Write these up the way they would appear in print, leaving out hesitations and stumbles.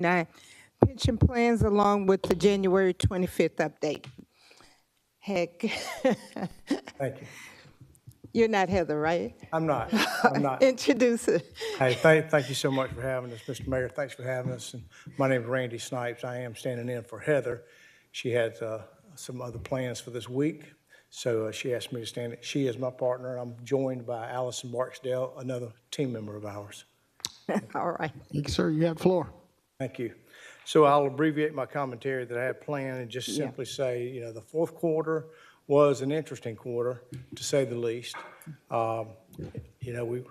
Nine, pension plans along with the January 25th update. Heck, Thank you. you're not Heather, right? I'm not. I'm not. Introduce it. Hey, thank you so much for having us, Mr. Mayor. Thanks for having us. And my name is Randy Snipes. I am standing in for Heather. She had some other plans for this week, so she asked me to stand. She is my partner. I'm joined by Allison Barksdale, another team member of ours. All right. Thank you, sir. You have the floor. Thank you. So I'll abbreviate my commentary that I had planned and just Yeah. simply say, the fourth quarter was an interesting quarter, to say the least. We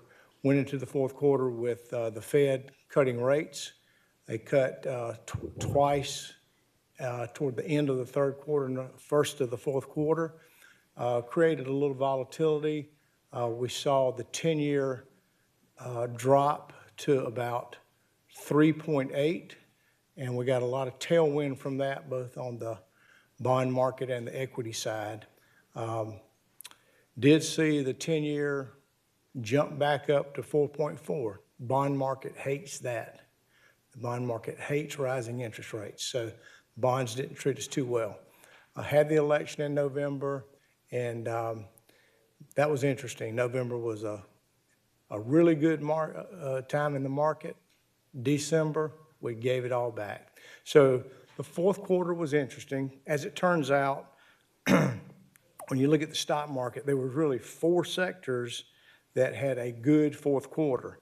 went into the fourth quarter with the Fed cutting rates. They cut twice toward the end of the third quarter and the first of the fourth quarter, created a little volatility. We saw the 10-year drop to about 3.8, and we got a lot of tailwind from that, both on the bond market and the equity side. Did see the 10-year jump back up to 4.4. Bond market hates that. The bond market hates rising interest rates, so bonds didn't treat us too well. I had the election in November, and that was interesting. November was a really good time in the market. December, we gave it all back. So the fourth quarter was interesting. As it turns out, when you look at the stock market, there were really four sectors that had a good fourth quarter.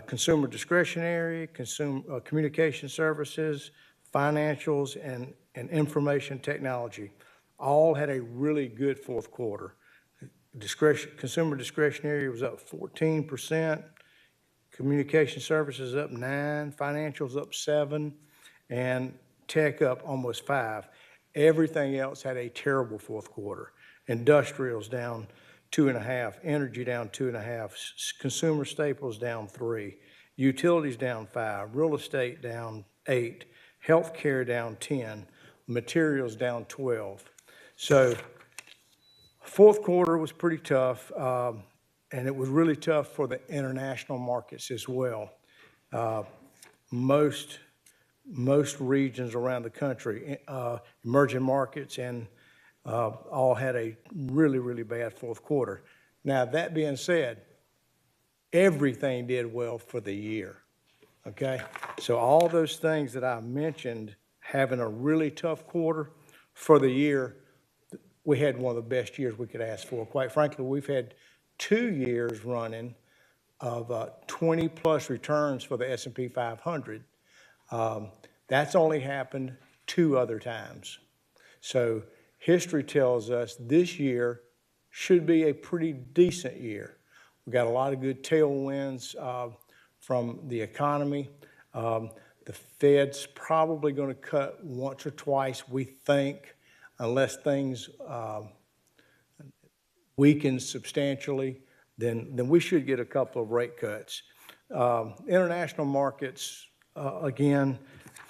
Consumer discretionary, communication services, financials, and information technology all had a really good fourth quarter. Consumer discretionary was up 14%, communication services up 9%, financials up 7%, and tech up almost 5%. Everything else had a terrible fourth quarter. Industrials down 2.5%, energy down 2.5%, consumer staples down 3%, utilities down 5%, real estate down 8%, healthcare down 10%, materials down 12%. So fourth quarter was pretty tough, and it was really tough for the international markets as well. Most regions around the country, emerging markets, and all had a really, really bad fourth quarter. Now, that being said, everything did well for the year, okay? So all those things that I mentioned, having a really tough quarter for the year, we had one of the best years we could ask for. Quite frankly, we've had 2 years running of 20-plus returns for the S&P 500. That's only happened 2 other times. So history tells us this year should be a pretty decent year. We got a lot of good tailwinds from the economy. The Fed's probably going to cut once or twice, we think, unless things weaken substantially, then we should get a couple of rate cuts. International markets, again,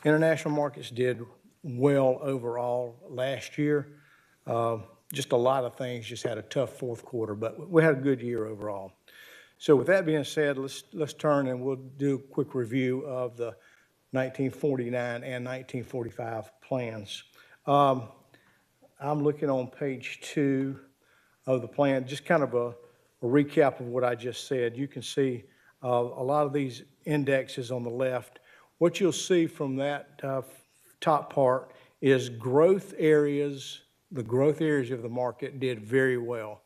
international markets did well overall last year. Just a lot of things just had a tough fourth quarter, but we had a good year overall. So with that being said, let's turn and we'll do a quick review of the 1949 and 1945 plans. I'm looking on page 2 of the plan, just kind of a recap of what I just said. You can see a lot of these indexes on the left. What you'll see from that top part is growth areas. The growth areas of the market did very well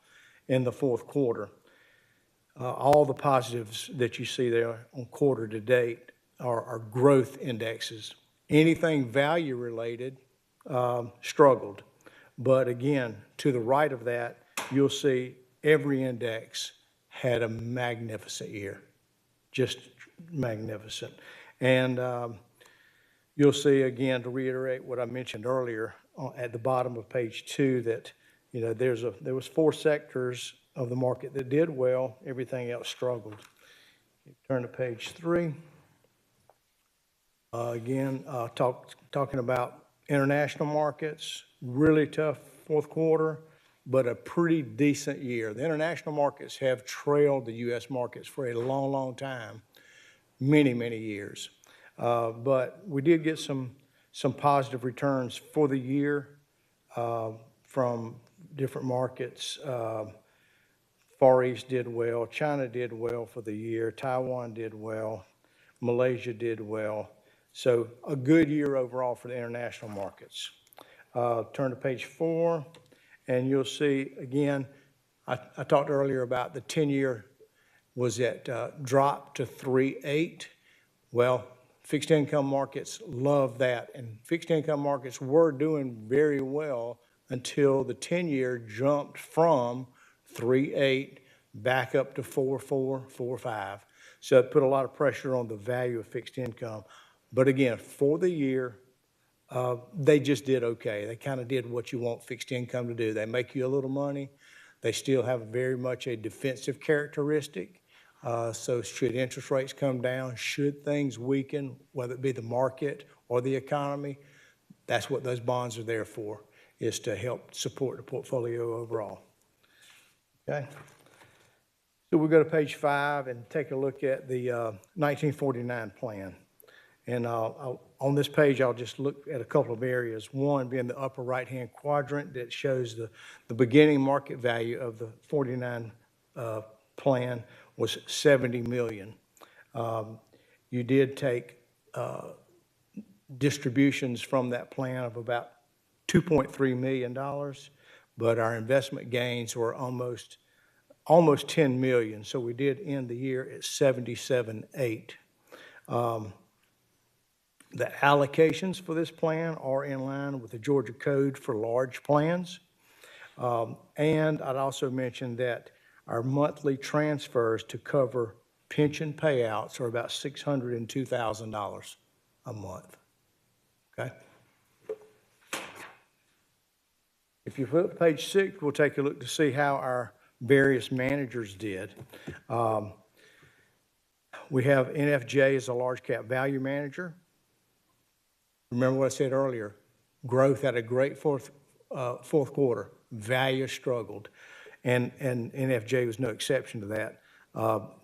in the fourth quarter. All the positives that you see there on quarter to date are growth indexes. Anything value related struggled. But again, to the right of that, you'll see every index had a magnificent year, just magnificent. And you'll see, again, to reiterate what I mentioned earlier at the bottom of page 2, that there was 4 sectors of the market that did well. Everything else struggled. Turn to page 3. Again, talking about international markets, really tough fourth quarter, but a pretty decent year. The international markets have trailed the U.S. markets for a long, long time, many, many years. But we did get some positive returns for the year from different markets. Far East did well, China did well for the year, Taiwan did well, Malaysia did well. So a good year overall for the international markets. Turn to page 4, and you'll see, again, I talked earlier about the 10-year was at dropped to 3.8. Well, fixed income markets love that, and fixed income markets were doing very well until the 10-year jumped from 3.8 back up to 4.4, 4.5. So it put a lot of pressure on the value of fixed income. But again, for the year, they just did okay. They kind of did what you want fixed income to do. They make you a little money. They still have very much a defensive characteristic. So should interest rates come down, should things weaken, whether it be the market or the economy, that's what those bonds are there for, is to help support the portfolio overall. Okay. So we'll go to page 5 and take a look at the 1949 plan. And on this page, I'll just look at a couple of areas. One being the upper right-hand quadrant that shows the beginning market value of the 49 plan was $70 million. You did take distributions from that plan of about $2.3 million, but our investment gains were almost $10 million. So we did end the year at $77.8. The allocations for this plan are in line with the Georgia Code for large plans. And I'd also mention that our monthly transfers to cover pension payouts are about $602,000 a month. Okay? If you flip to page 6, we'll take a look to see how our various managers did. We have NFJ as a large cap value manager. Remember what I said earlier, growth had a great fourth quarter. Value struggled, and NFJ was no exception to that,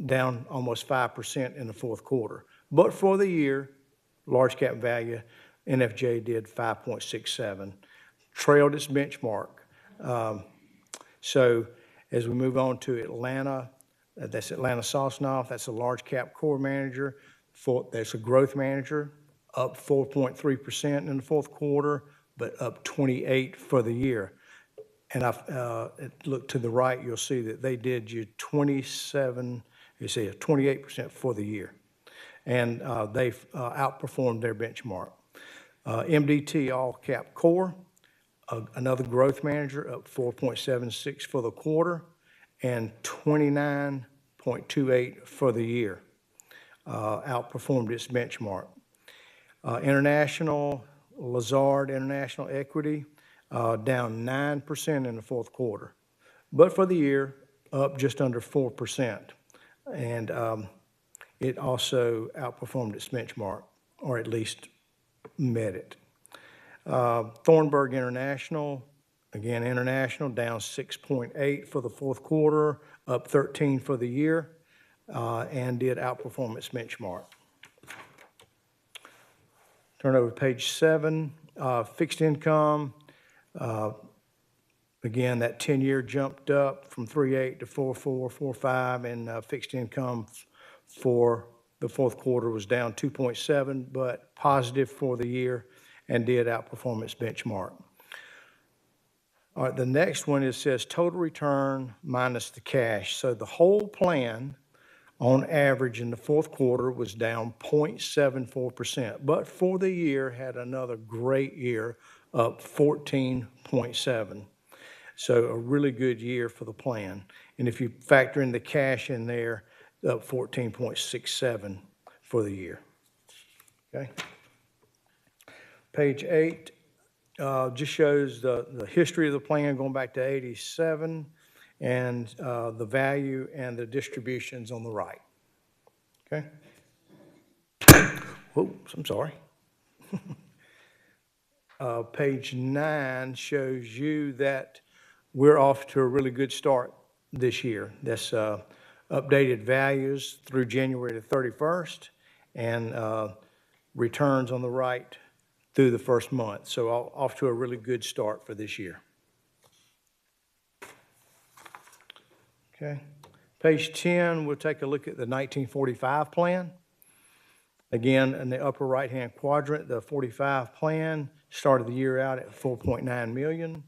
down almost 5% in the fourth quarter. But for the year, large cap value, NFJ did 5.67, trailed its benchmark. So as we move on to Atlanta, that's Atlanta Sosnoff, that's a large cap core manager. That's a growth manager, up 4.3% in the fourth quarter, but up 28% for the year. And look to the right, you'll see that they did 28% for the year. And they've outperformed their benchmark. MDT All Cap Core, another growth manager, up 4.76 for the quarter and 29.28 for the year. Outperformed its benchmark. International, Lazard International Equity, down 9% in the fourth quarter. But for the year, up just under 4%. And it also outperformed its benchmark, or at least met it. Thornburg International, again, international, down 6.8 for the fourth quarter, up 13 for the year, and did outperform its benchmark. Turn over to page 7, fixed income. Again, that 10-year jumped up from 3.8 to 4.4, 4.5, and fixed income for the fourth quarter was down 2.7, but positive for the year and did outperform its benchmark. All right, the next one, it says total return minus the cash. So the whole plan, on average in the fourth quarter, was down 0.74%, but for the year had another great year, up 14.7%. So a really good year for the plan. And if you factor in the cash in there, up 14.67 for the year. Okay. Page 8 just shows the history of the plan going back to 87 and the value and the distributions on the right. Okay. Whoops, I'm sorry. Page 9 shows you that we're off to a really good start this year. That's updated values through January the 31st, and returns on the right through the first month. So off to a really good start for this year. Okay. Page 10, we'll take a look at the 1945 plan. Again, in the upper right-hand quadrant, the 45 plan started the year out at 4.9 million,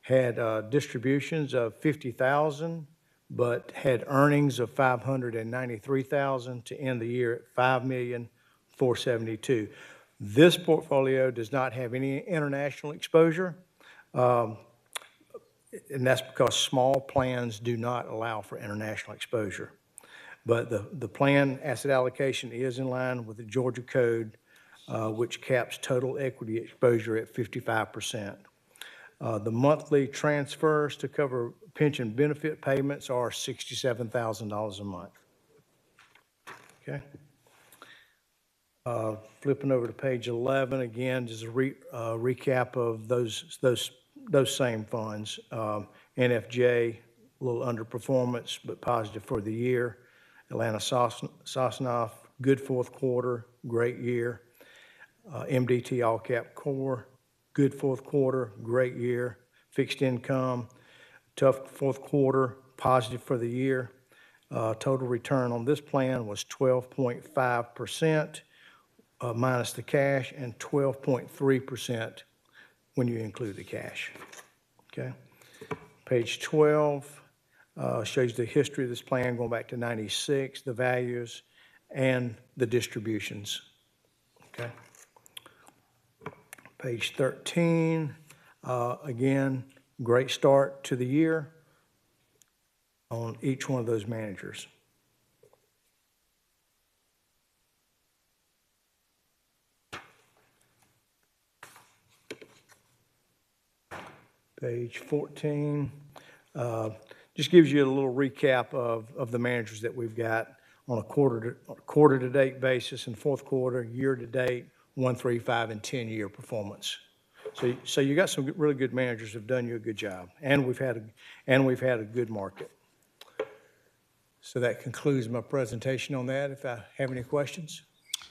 had distributions of 50,000, but had earnings of 593,000 to end the year at 5,472,000. This portfolio does not have any international exposure, and that's because small plans do not allow for international exposure. But the plan asset allocation is in line with the Georgia Code, which caps total equity exposure at 55%. The monthly transfers to cover pension benefit payments are $67,000 a month. Okay. Flipping over to page 11, again, just a recap of those same funds. NFJ, a little underperformance, but positive for the year. Atlanta Sosnoff, good fourth quarter, great year. MDT All Cap Core, good fourth quarter, great year. Fixed income, tough fourth quarter, positive for the year. Total return on this plan was 12.5% minus the cash, and 12.3% when you include the cash. Okay. Page 12 shows the history of this plan going back to '96, the values, and the distributions. Okay. Page 13, again, great start to the year on each one of those managers. Page 14 just gives you a little recap of the managers that we've got on a quarter to date basis, and fourth quarter, year to date, 1, 3, 5, and 10-year performance. So you got some really good managers who've done you a good job, and we've had a good market. So that concludes my presentation on that. If I have any questions.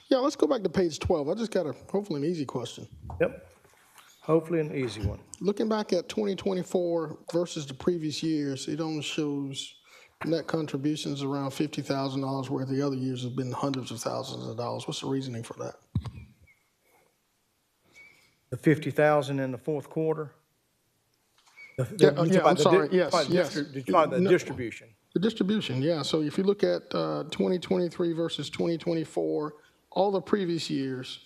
Yeah, let's go back to page 12. I just got hopefully an easy question. Yep. Hopefully an easy one. Looking back at 2024 versus the previous years, it only shows net contributions around $50,000, where the other years have been hundreds of thousands of dollars. What's the reasoning for that? The 50,000 in the fourth quarter? I'm sorry. Yes. Did you find the distribution? The distribution, yeah. So if you look at 2023 versus 2024, all the previous years,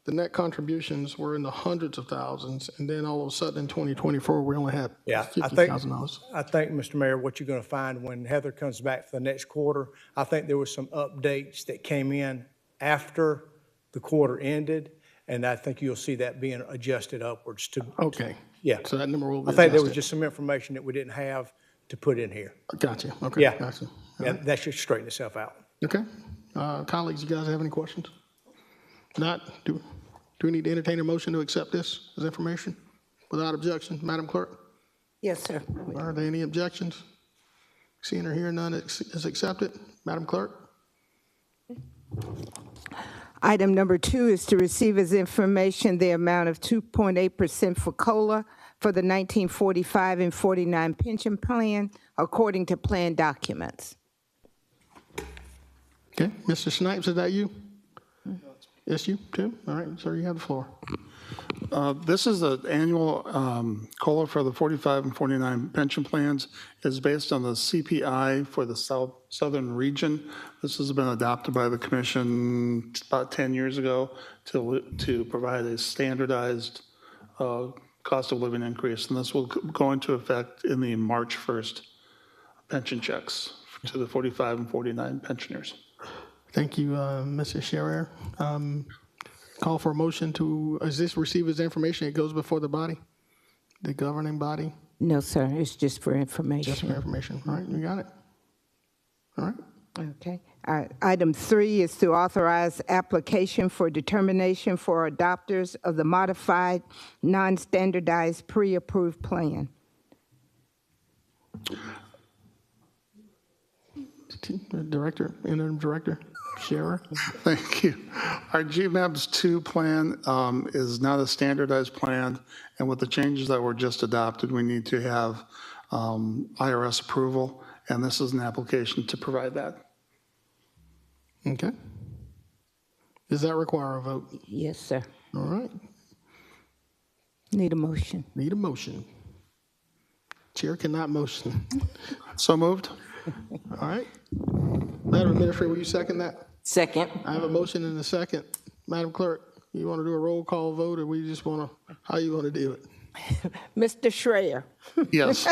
the net contributions were in the hundreds of thousands, and then all of a sudden in 2024, we only had $50,000. I think, Mr. Mayor, what you're going to find when Heather comes back for the next quarter, I think there were some updates that came in after the quarter ended, and I think you'll see that being adjusted upwards to. Okay. Yeah. So that number will be I think there was adjusted. just some information that we didn't have to put in here. Gotcha. Okay. Yeah. Gotcha. Yeah, that should straighten itself out. Okay. Colleagues, you guys have any questions? Not? Do we need to entertain a motion to accept this as information without objection? Madam Clerk? Yes, sir. Are there any objections? Seeing or hearing none is accepted. Madam Clerk? Item number 2 is to receive as information the amount of 2.8% for COLA for the 1945 and 49 pension plan according to plan documents. Okay. Mr. Snipes, is that you? Yes, you, Tim? All right, sir, you have the floor. This is the annual COLA for the 45 and 49 pension plans. It's based on the CPI for the southern region. This has been adopted by the commission about 10 years ago to provide a standardized cost of living increase. And this will go into effect in the March 1st pension checks to the 45 and 49 pensioners. Thank you, Mrs. Scherer. Call for a motion to, is this received as information? It goes before the body, the governing body? No, sir, it's just for information. Just for information. All right, you got it. All right. Okay. Item 3 is to authorize application for determination for adopters of the modified, non-standardized pre-approved plan. Director, interim director. Shara? Thank you. Our GMABS 2 plan is not a standardized plan, and with the changes that were just adopted, we need to have IRS approval, and this is an application to provide that. Okay. Does that require a vote? Yes, sir. All right. Need a motion. Need a motion. Chair cannot motion. So moved? All right. Madam Administrator, will you second that? Second. I have a motion and a second. Madam Clerk, you want to do a roll call vote, or we just want to, how you want to do it? Mr. Schreier, Yes.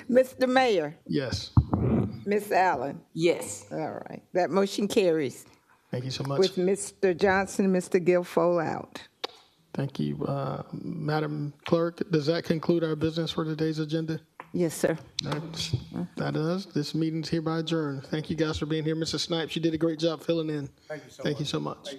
Mr. Mayor, Yes. Ms. Allen. Yes. All right, that motion carries Thank you so much. with Mr. Johnson and Mr. Guilfoyle out. Thank you, Madam Clerk. Does that conclude our business for today's agenda? Yes, sir. That does. This meeting's hereby adjourned. Thank you guys for being here. Mr. Snipes, you did a great job filling in. Thank you so much.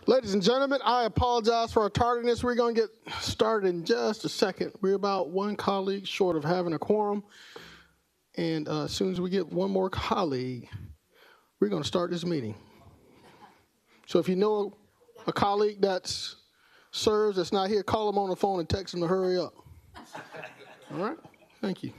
Ladies and gentlemen, I apologize for our tardiness. We're going to get started in just a second. We're about one colleague short of having a quorum. And as soon as we get one more colleague, we're going to start this meeting. So if you know a colleague that's serves that's not here, call them on the phone and text them to hurry up. All right? Thank you.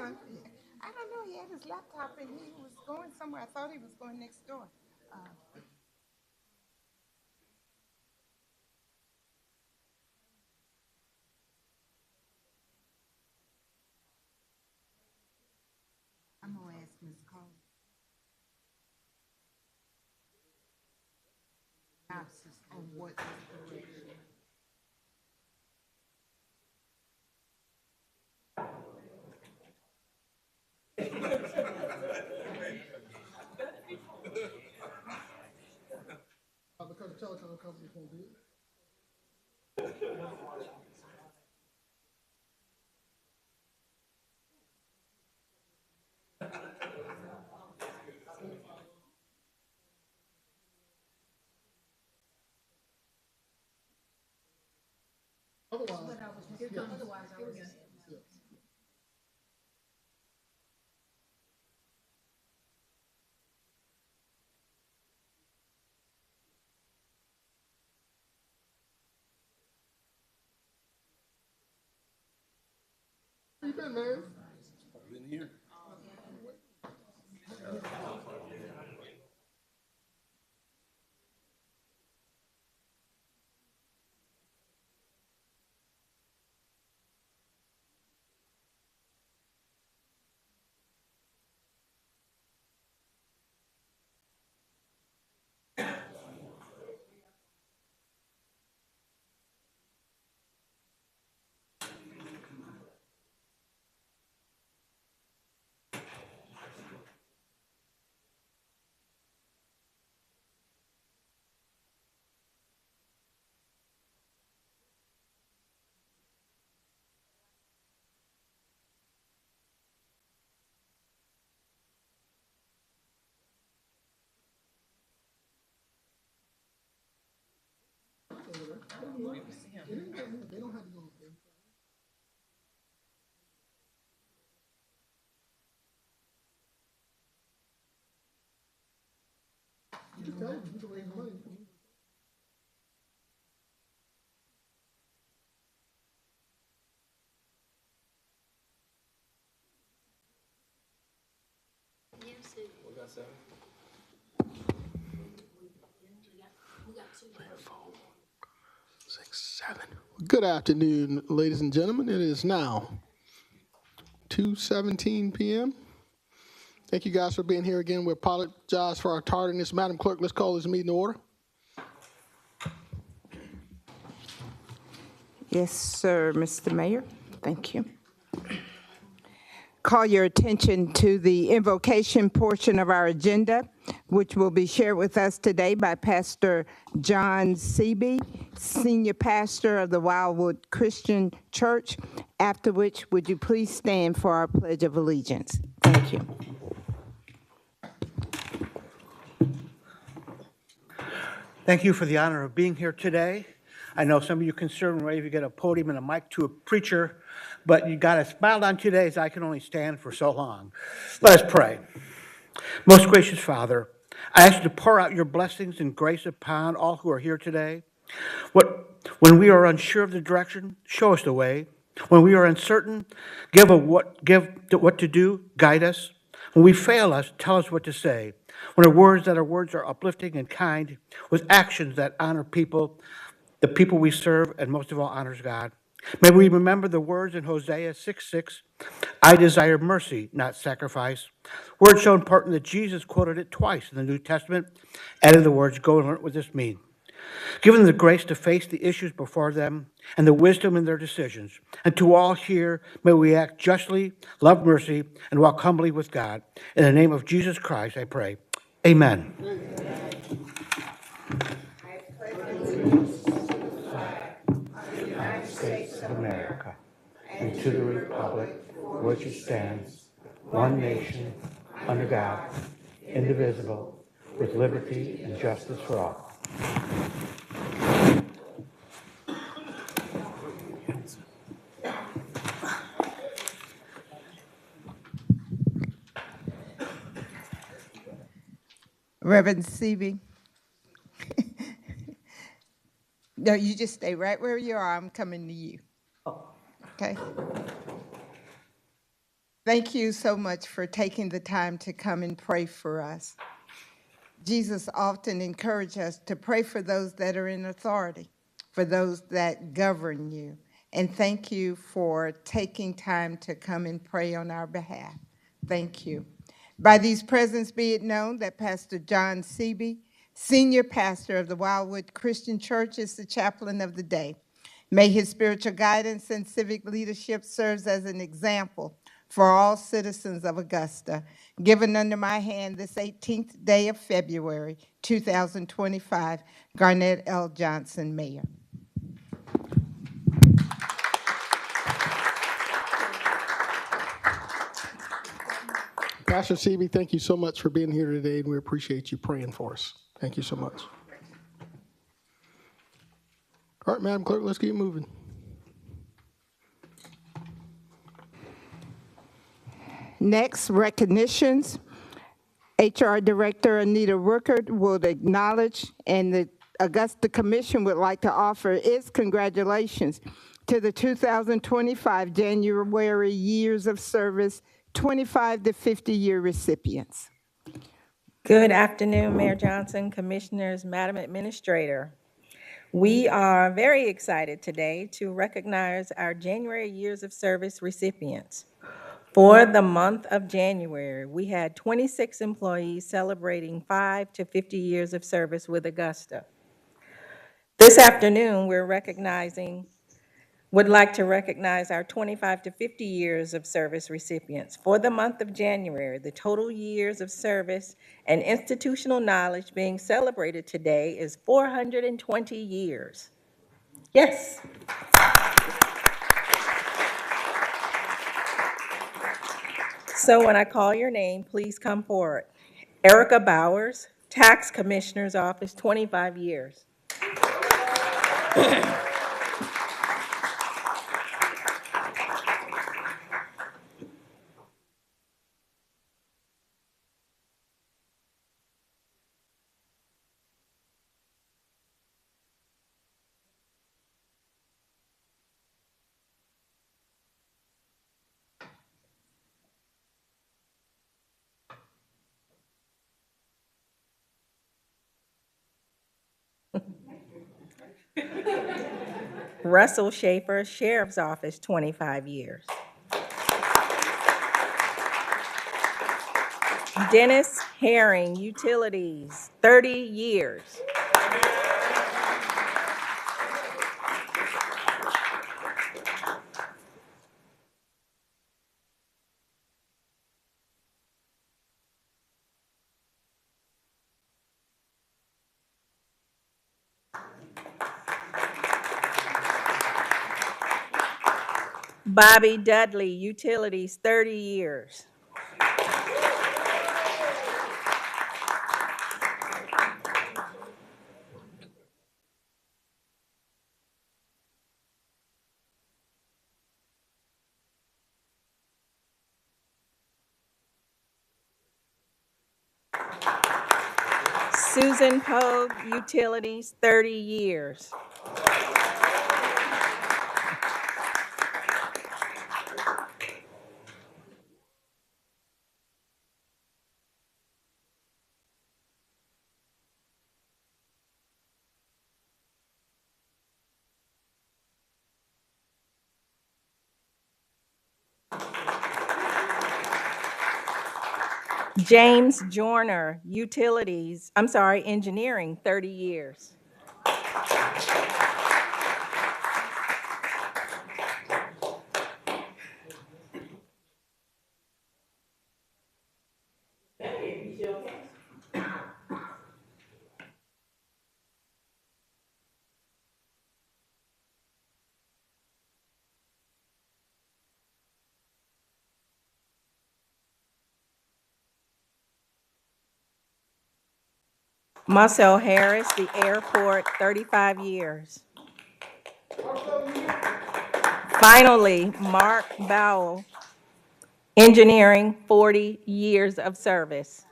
I don't know, he had his laptop and he was going somewhere. I thought he was going next door. I'm gonna ask Ms. Cole. Synopsis on what is correct. Because the telecom companies won't do it. Where you been, man? Good afternoon, ladies and gentlemen. It is now 2:17 p.m. Thank you guys for being here again. We apologize for our tardiness. Madam Clerk, let's call this meeting to order. Yes, sir, Mr. Mayor. Thank you. Call your attention to the invocation portion of our agenda, which will be shared with us today by Pastor John Seeby, Senior Pastor of the Wildwood Christian Church, after which would you please stand for our Pledge of Allegiance. Thank you. Thank you for the honor of being here today. I know some of you concerned whether you get a podium and a mic to a preacher, but you got a smile on today as I can only stand for so long. Let us pray. Most gracious Father, I ask you to pour out your blessings and grace upon all who are here today. When we are unsure of the direction, show us the way. When we are uncertain, give what to do, guide us. When we fail us, tell us what to say. When our words are uplifting and kind, with actions that honor people, the people we serve, and most of all honors God. May we remember the words in Hosea 6:6, I desire mercy, not sacrifice. Words so important that Jesus quoted it twice in the New Testament, added the words, go and learn what this means. Give them the grace to face the issues before them and the wisdom in their decisions. And to all here, may we act justly, love mercy, and walk humbly with God. In the name of Jesus Christ, I pray. Amen. States of America, and to the republic for which it stands, one nation, under God, indivisible, with liberty and justice for all. Reverend Seavey. No, you just stay right where you are. I'm coming to you. Okay? Thank you so much for taking the time to come and pray for us. Jesus often encouraged us to pray for those that are in authority, for those that govern you. And thank you for taking time to come and pray on our behalf. Thank you. By these presents be it known that Pastor John Seavey, senior pastor of the Wildwood Christian Church, is the chaplain of the day. May his spiritual guidance and civic leadership serves as an example for all citizens of Augusta, given under my hand this 18th day of February, 2025, Garnett L. Johnson, Mayor. Pastor Seavey, thank you so much for being here today, and we appreciate you praying for us. Thank you so much. All right, Madam Clerk, let's keep moving. Next, recognitions. HR Director Anita Ruckert will acknowledge, and the Augusta Commission would like to offer its congratulations to the 2025 January Years of Service 25 to 50-year recipients. Good afternoon, Mayor Johnson, Commissioners, Madam Administrator. We are very excited today to recognize our January Years of Service recipients. For the month of January, we had 26 employees celebrating 5 to 50 years of service with Augusta. This afternoon, would like to recognize our 25 to 50 years of service recipients. For the month of January, the total years of service and institutional knowledge being celebrated today is 420 years. Yes. So when I call your name, please come forward. Erica Bowers, Tax Commissioner's Office, 25 years. Russell Schaefer, Sheriff's Office, 25 years. Dennis Herring, Utilities, 30 years. Bobby Dudley, Utilities, 30 years. Susan Pogue, Utilities, 30 years. James Joyner, Engineering, 30 years. Marcel Harris, the airport, 35 years. Finally, Mark Bowell, engineering, 40 years of service.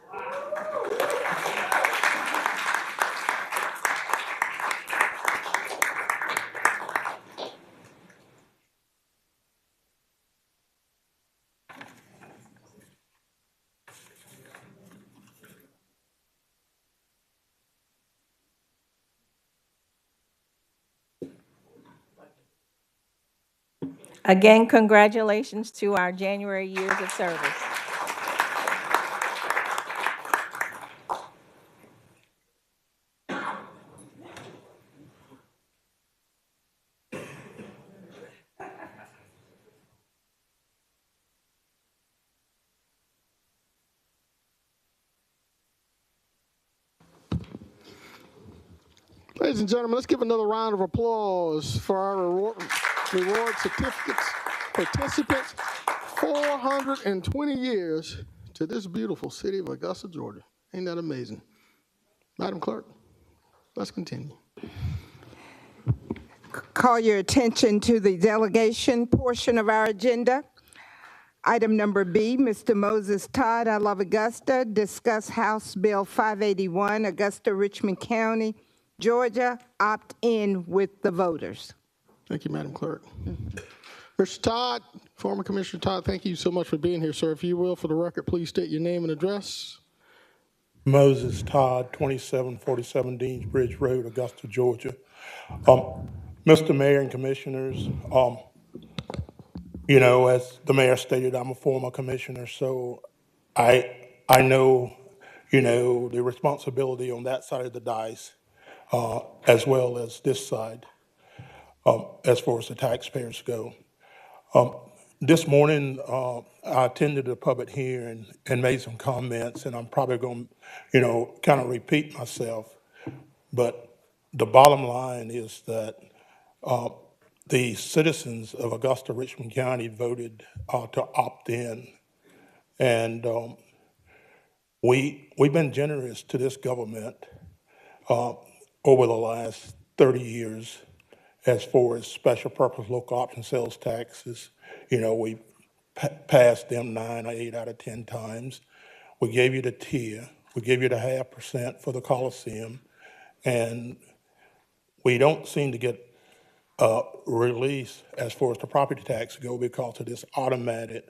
Again, congratulations to our January years of service. Ladies and gentlemen, let's give another round of applause for our reward certificates participants. 420 years to this beautiful city of Augusta, Georgia. Ain't that amazing? Madam Clerk, let's continue. Call your attention to the delegation portion of our agenda. Item number B, Mr. Moses Todd, I love Augusta, discuss House Bill 581, Augusta, Richmond County, Georgia, opt in with the voters. Thank you, Madam Clerk. Mr. Todd, former Commissioner Todd, thank you so much for being here, sir. If you will, for the record, please state your name and address. Moses Todd, 2747 Deans Bridge Road, Augusta, Georgia. Mr. Mayor and Commissioners, as the mayor stated, I'm a former commissioner, so I know, the responsibility on that side of the dice, as well as this side, as far as the taxpayers go. This morning, I attended a public hearing and made some comments, and I'm probably going to, kind of repeat myself. But the bottom line is that the citizens of Augusta, Richmond County voted to opt in. And we've been generous to this government over the last 30 years as far as special purpose local option sales taxes. We passed them 9 or 8 out of 10 times. We gave you the tier. We gave you the 0.5% for the Coliseum. And we don't seem to get release as far as the property tax go because of this automatic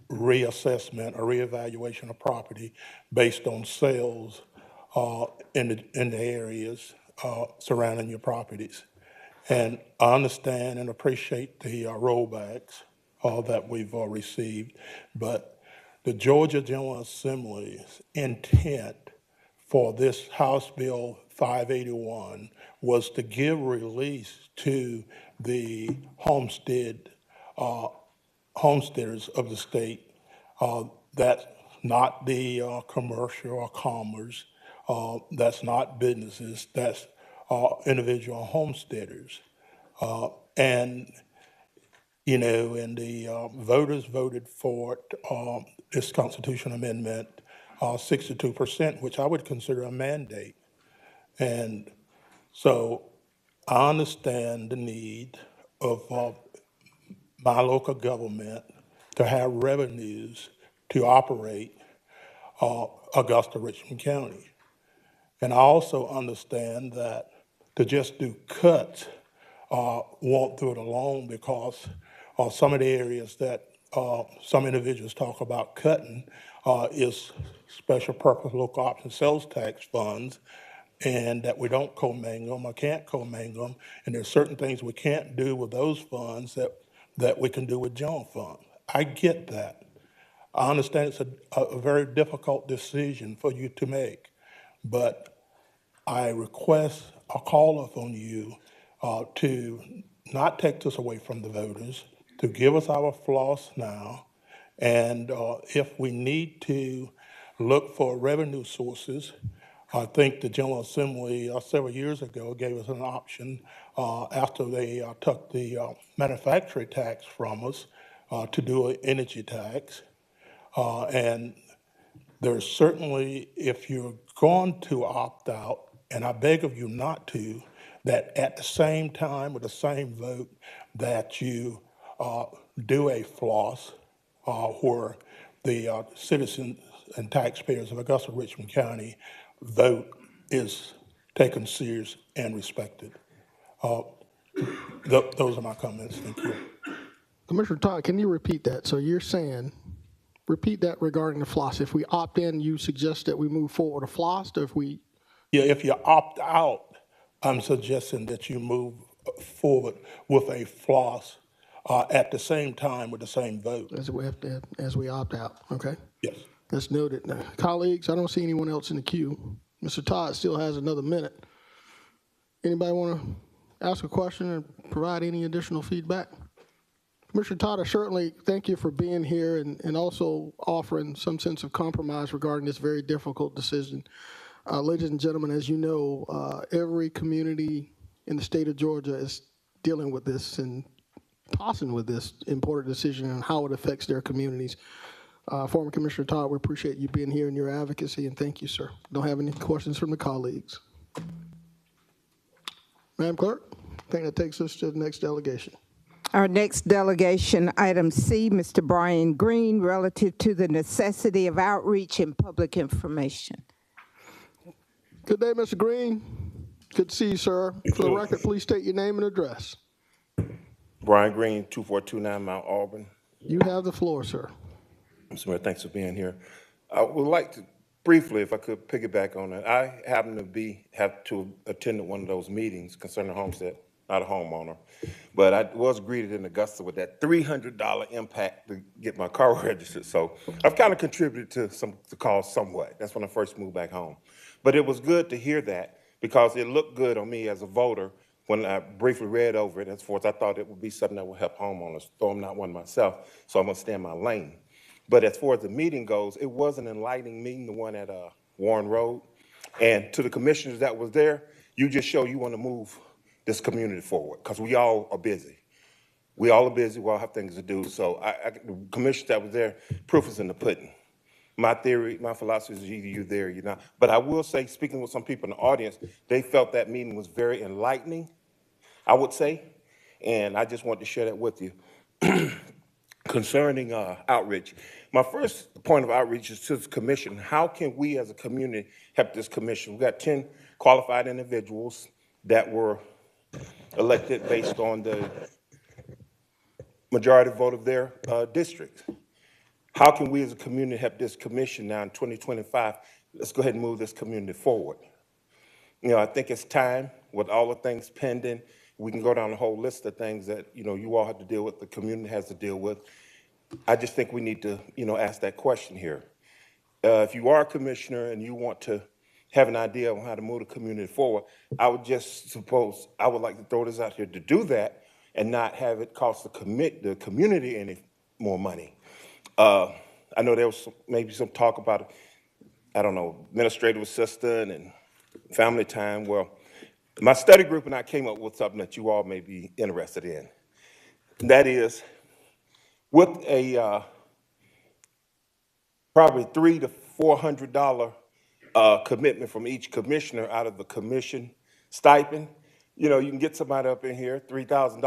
reassessment or reevaluation of property based on sales in the areas surrounding your properties. And I understand and appreciate the rollbacks that we've received, but the Georgia General Assembly's intent for this House Bill 581 was to give release to the homesteaders of the state. That's not the commercial or commerce. That's not businesses. That's individual homesteaders. And and the voters voted for this constitutional amendment, 62%, which I would consider a mandate. And so I understand the need of my local government to have revenues to operate Augusta, Richmond County. And I also understand that to just do cuts won't do it alone because some of the areas that some individuals talk about cutting is special purpose local option sales tax funds, and that we don't commingle them or can't commingle them. And there's certain things we can't do with those funds that we can do with general funds. I get that. I understand it's a very difficult decision for you to make, but I request a call upon you to not take this away from the voters, to give us our floss now, and if we need to look for revenue sources, I think the General Assembly several years ago gave us an option after they took the manufacturing tax from us to do an energy tax. And There's certainly, if you're going to opt out, and I beg of you not to, that at the same time with the same vote that you do a floss where the citizens and taxpayers of Augusta Richmond County vote is taken serious and respected. Those are my comments. Thank you. Commissioner Todd, can you repeat that? So you're saying, repeat that regarding the floss. If we opt in, you suggest that we move forward a floss, or if we, Yeah, if you opt out, I'm suggesting that you move forward with a floss at the same time with the same vote. as we opt out, okay? Yes. That's noted. Now, colleagues, I don't see anyone else in the queue. Mr. Todd still has another minute. Anybody want to ask a question and provide any additional feedback? Commissioner Todd, I certainly thank you for being here and also offering some sense of compromise regarding this very difficult decision. Ladies and gentlemen, as you know, every community in the state of Georgia is dealing with this and tossing with this important decision and how it affects their communities. Former Commissioner Todd, we appreciate you being here and your advocacy, and thank you, sir. Don't have any questions from the colleagues. Madam Clerk, I think that takes us to the next delegation. Our next delegation, item C, Mr. Brian Green, relative to the necessity of outreach and public information. Good day, Mr. Green. Good to see you, sir. For the record, please state your name and address. Brian Green, 2429 Mount Auburn. You have the floor, sir. Mr. Mayor, thanks for being here. I would like to briefly, if I could piggyback on that. I happen to have to attend one of those meetings concerning homestead, not a homeowner, but I was greeted in Augusta with that $300 impact to get my car registered. So I've kind of contributed to the cause somewhat. That's when I first moved back home. But it was good to hear that because it looked good on me as a voter when I briefly read over it. Henceforth, I thought it would be something that would help homeowners, though I'm not one myself, so I'm gonna stay in my lane. But as far as the meeting goes, it was an enlightening meeting, the one at Warren Road. And to the commissioners that was there, you just show you want to move this community forward because we all are busy. We all are busy. We all have things to do. So the commissioners that was there, proof is in the pudding. My theory, my philosophy is either you're there or you're not. But I will say, speaking with some people in the audience, they felt that meeting was very enlightening, I would say. And I just want to share that with you. Concerning outreach, my first point of outreach is to the commission. How can we as a community help this commission? We've got 10 qualified individuals that were elected based on the majority vote of their districts. How can we as a community help this commission now in 2025? Let's go ahead and move this community forward. You know, I think it's time with all the things pending. We can go down a whole list of things that, you all have to deal with, the community has to deal with. I just think we need to, ask that question here. If you are a commissioner and you want to have an idea on how to move the community forward, I would like to throw this out here to do that and not have it cost the community any more money. I know there was maybe some talk about, I don't know, administrative assistant and family time. Well, my study group and I came up with something that you all may be interested in. And that is, with a probably $300 to $400 commitment from each commissioner out of the commission stipend, you can get somebody up in here, $3,000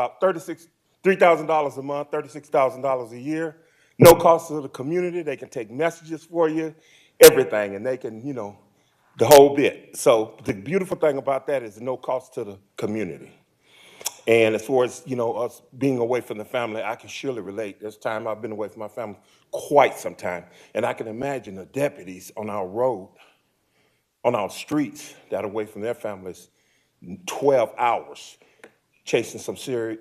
a month, $36,000 a year, no cost to the community. They can take messages for you, everything, and they can, the whole bit. So the beautiful thing about that is no cost to the community. And as far as, us being away from the family, I can surely relate. There's time I've been away from my family quite some time. And I can imagine the deputies on our road, on our streets that are away from their families 12 hours, chasing some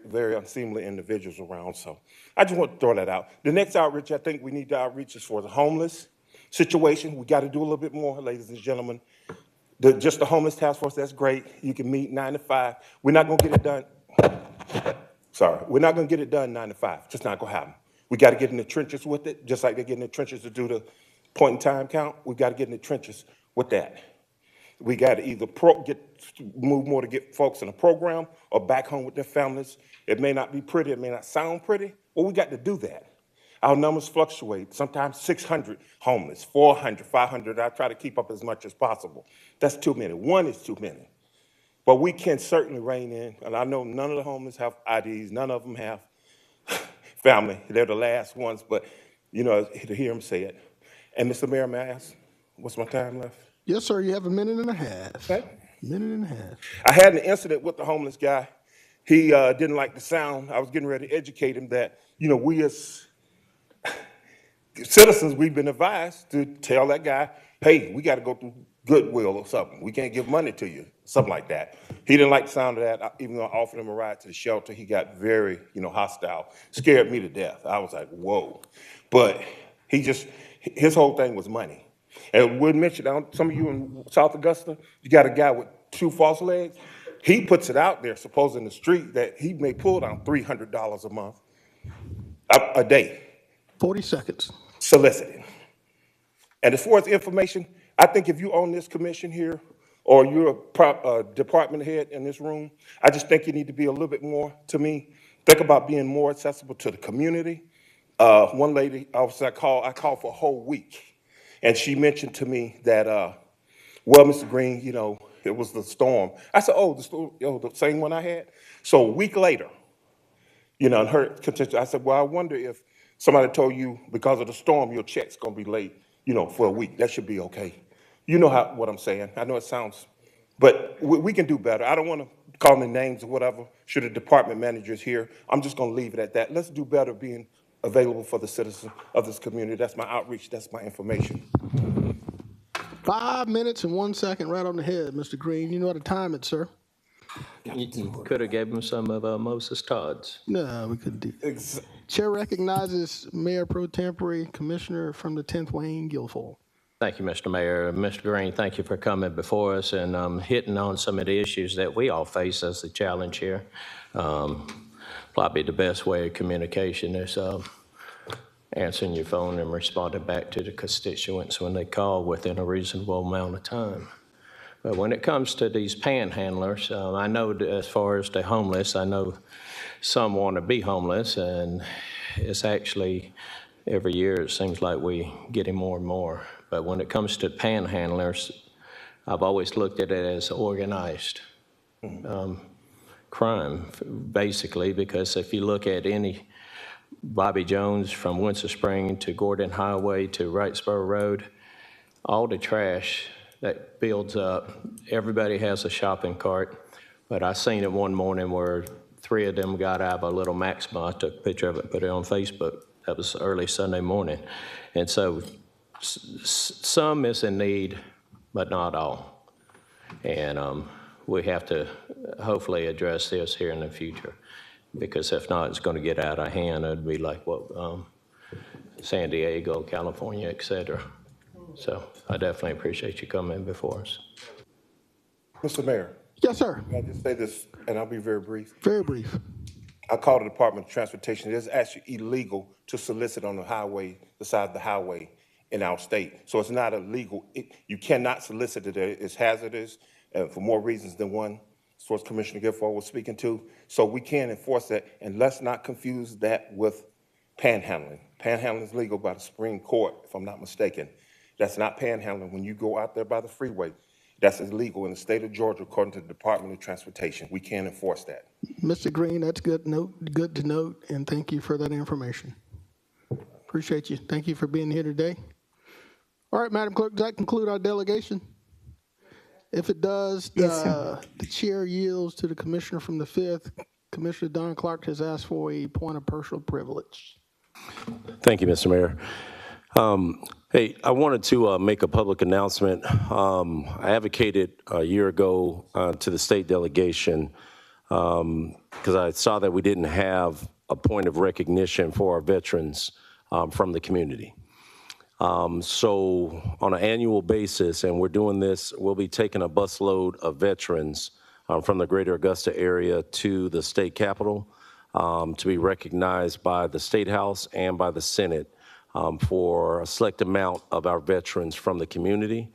very unseemly individuals around. So I just want to throw that out. The next outreach I think we need to outreach is for the homeless situation. We got to do a little bit more, ladies and gentlemen. Just the homeless task force, that's great. You can meet 9 to 5. We're not going to get it done. We're not going to get it done 9 to 5. Just not going to happen. We got to get in the trenches with it, just like they get in the trenches to do the point in time count. We've got to get in the trenches with that. We got to either move more to get folks in a program or back home with their families. It may not be pretty. It may not sound pretty. Well, we got to do that. Our numbers fluctuate, sometimes 600 homeless, 400, 500. I try to keep up as much as possible. That's too many. One is too many. But we can certainly rein in, and I know none of the homeless have IDs, none of them have family. They're the last ones, but, you know, to hear them say it. And Mr. Mayor, may I ask, what's my time left? Yes, sir, you have a minute and a half. Okay. Minute and a half. I had an incident with the homeless guy. He didn't like the sound. I was getting ready to educate him that, you know, we as citizens, we've been advised to tell that guy, hey, we got to go through Goodwill or something. We can't give money to you, something like that. He didn't like the sound of that. Even though I offered him a ride to the shelter, he got very, you know, hostile, scared me to death. I was like, whoa. But his whole thing was money. And we'll mention, some of you in South Augusta, you got a guy with 2 false legs. He puts it out there, supposed in the street, that he may pull down $300 a month, a day. 40 seconds. Soliciting. And as far as information, I think if you own this commission here, or you're a department head in this room, I just think you need to be a little bit more, to me, think about being more accessible to the community. One lady, I called for a whole week, and she mentioned to me that, well, Mr. Green, you know, it was the storm. I said, oh, the storm, the same one I had? So a week later, you know, and her contention, I said, well, I wonder if somebody told you because of the storm, your check's gonna be late, you know, for a week. That should be okay. You know what I'm saying. I know it sounds, but we can do better. I don't wanna call any names or whatever, should the department managers here. I'm just gonna leave it at that. Let's do better being available for the citizens of this community. That's my outreach, that's my information. 5 minutes and 1 second, right on the head, Mr. Green. You know how to time it, sir. You could have gave him some of Moses Todd's. No, we couldn't do that. Chair recognizes Mayor Pro Tempore, Commissioner from the 10th Wayne, Guilfoyle. Thank you, Mr. Mayor. Mr. Green, thank you for coming before us and hitting on some of the issues that we all face as the challenge here. Probably the best way of communication is answering your phone and responding back to the constituents when they call within a reasonable amount of time. But when it comes to these panhandlers, I know that as far as the homeless, I know some want to be homeless, and it's actually every year it seems like we getting more and more. But when it comes to panhandlers, I've always looked at it as organized crime, basically, because if you look at any Bobby Jones from Winter Spring to Gordon Highway to Wrightsboro Road, all the trash that builds up, everybody has a shopping cart. But I seen it one morning where 3 of them got out of a little Maxima. I took a picture of it and put it on Facebook. That was early Sunday morning. And so some is in need, but not all. And we have to hopefully address this here in the future, because if not, it's going to get out of hand. It'd be like what San Diego, California, et cetera. So I definitely appreciate you coming before us. Mr. Mayor. Yes, sir. I'll just say this, and I'll be very brief. Very brief. I called the Department of Transportation. It is actually illegal to solicit on the highway, the side of the highway in our state. So it's not illegal. You cannot solicit it. It's hazardous for more reasons than one, as far as Commissioner Guilfoyle was speaking to. So we can enforce that, and let's not confuse that with panhandling. Panhandling is legal by the Supreme Court, if I'm not mistaken. That's not panhandling. When you go out there by the freeway, that's illegal in the state of Georgia, according to the Department of Transportation. We can't enforce that. Mr. Green, that's good to note, and thank you for that information. Appreciate you. Thank you for being here today. All right, Madam Clerk, does that conclude our delegation? If it does, Yes, sir. the chair yields to the commissioner from the 5th. Commissioner Don Clark has asked for a point of personal privilege. Thank you, Mr. Mayor. Hey, I wanted to make a public announcement. I advocated a year ago to the state delegation because I saw that we didn't have a point of recognition for our veterans from the community. So on an annual basis, and we're doing this, we'll be taking a busload of veterans from the greater Augusta area to the state capitol to be recognized by the State House and by the Senate for a select amount of our veterans from the community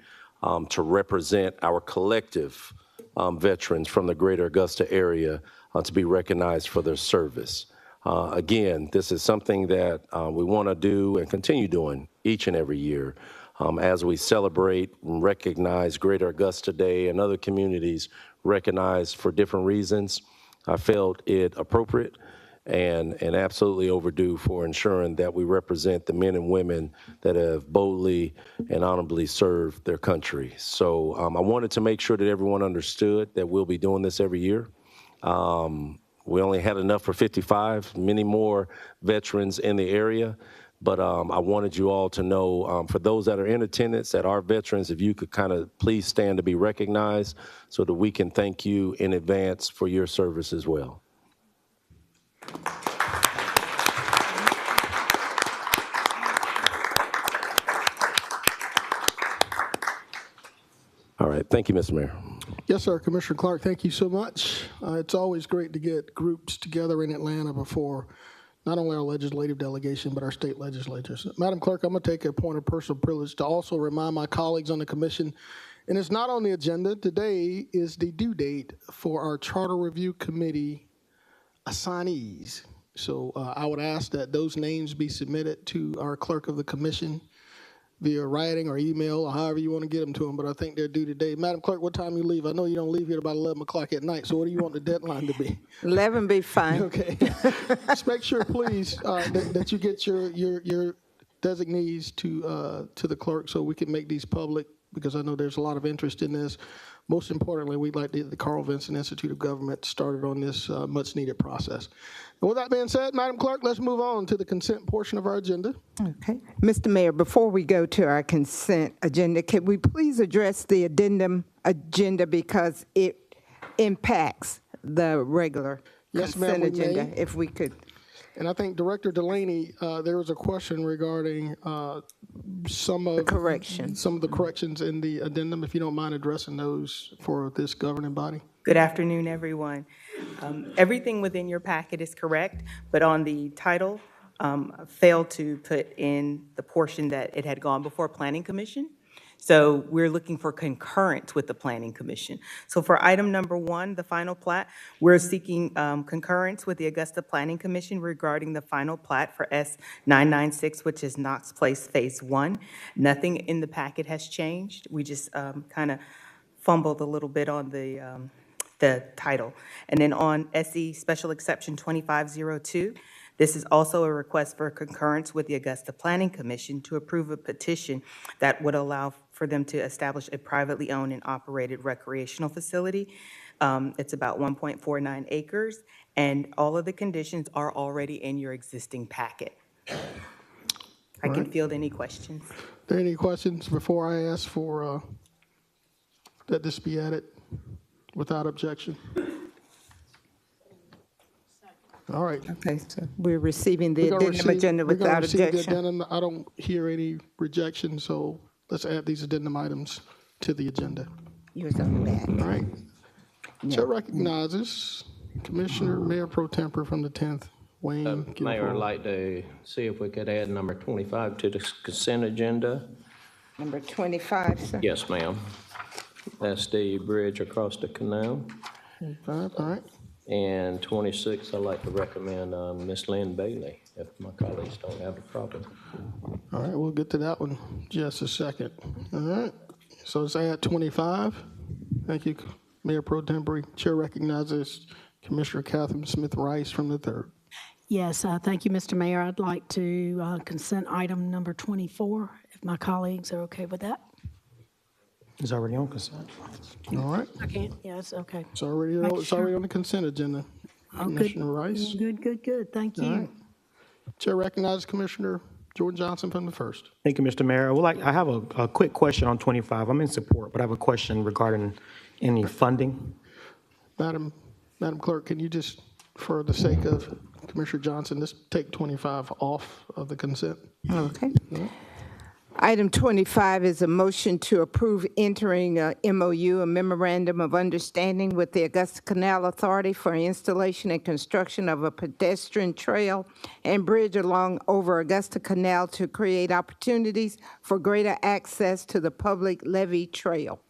to represent our collective veterans from the greater Augusta area to be recognized for their service. Again, this is something that we want to do and continue doing each and every year as we celebrate and recognize Greater Augusta Day and other communities recognized for different reasons. I felt it appropriate and absolutely overdue for ensuring that we represent the men and women that have boldly and honorably served their country. So I wanted to make sure that everyone understood that we'll be doing this every year. We only had enough for 55, many more veterans in the area. But I wanted you all to know, for those that are in attendance that are veterans, if you could kind of please stand to be recognized so that we can thank you in advance for your service as well. All right, thank you, Mr. Mayor. Yes, sir. Commissioner Clark, thank you so much. It's always great to get groups together in Atlanta before not only our legislative delegation, but our state legislatures. Madam Clerk, I'm going to take a point of personal privilege to also remind my colleagues on the commission, and it's not on the agenda, today is the due date for our Charter Review Committee assignees. So I would ask that those names be submitted to our clerk of the commission via writing or email or however you want to get them to them, but I think they're due today. Madam Clerk, what time you leave? I know you don't leave here about 11 o'clock at night, so what do you want the deadline to be? 11 be fine. Okay. Just make sure, please, that you get your designees to the clerk so we can make these public, because I know there's a lot of interest in this. Most importantly, we'd like the Carl Vinson Institute of Government started on this much-needed process. And with that being said, Madam Clerk, let's move on to the consent portion of our agenda. Okay. Mr. Mayor, before we go to our consent agenda, can we please address the addendum agenda because it impacts the regular Yes, ma'am, consent we may. agenda, if we could. And I think Director Delaney, there was a question regarding some of the corrections in the addendum, if you don't mind addressing those for this governing body. Good afternoon, everyone. Everything within your packet is correct, but on the title, failed to put in the portion that it had gone before Planning Commission. So we're looking for concurrence with the Planning Commission. So for item number 1, the final plat, we're seeking concurrence with the Augusta Planning Commission regarding the final plat for S996, which is Knox Place Phase 1. Nothing in the packet has changed. We just kind of fumbled a little bit on the title. And then on SE Special Exception 2502, this is also a request for concurrence with the Augusta Planning Commission to approve a petition that would allow for them to establish a privately owned and operated recreational facility. It's about 1.49 acres, and all of the conditions are already in your existing packet. I can field any questions. Are there any questions before I ask for that this be added without objection? All right. Okay, so we're receiving the addendum agenda without objection. I don't hear any rejection, so let's add these addendum items to the agenda. Yours on the back. All right. Chair recognizes Commissioner Mayor Pro Tempore from the 10th, Wayne. Mayor, I'd like to see if we could add number 25 to the consent agenda. Number 25, sir. Yes, ma'am. That's the bridge across the canal. All right. And 26, I'd like to recommend Ms. Lynn Bailey, if my colleagues don't have a problem. All right, we'll get to that one just a second. All right, so let's add 25. Thank you, Mayor Pro Tempore. Chair recognizes Commissioner Catherine Smith Rice from the 3rd. Yes, thank you, Mr. Mayor. I'd like to consent item number 24, if my colleagues are okay with that. It's already on consent. All right. I can't, yes, okay. It's already on the consent agenda. Oh, good. Commissioner Rice. Good. Thank you. All right. Chair recognizes Commissioner Jordan Johnson from the 1st. Thank you, Mr. Mayor. I have a quick question on 25. I'm in support, but I have a question regarding any funding. Madam Clerk, can you just, for the sake of Commissioner Johnson, just take 25 off of the consent? Okay. Item 25 is a motion to approve entering a MOU, a Memorandum of Understanding with the Augusta Canal Authority for installation and construction of a pedestrian trail and bridge along over Augusta Canal to create opportunities for greater access to the public levee trail.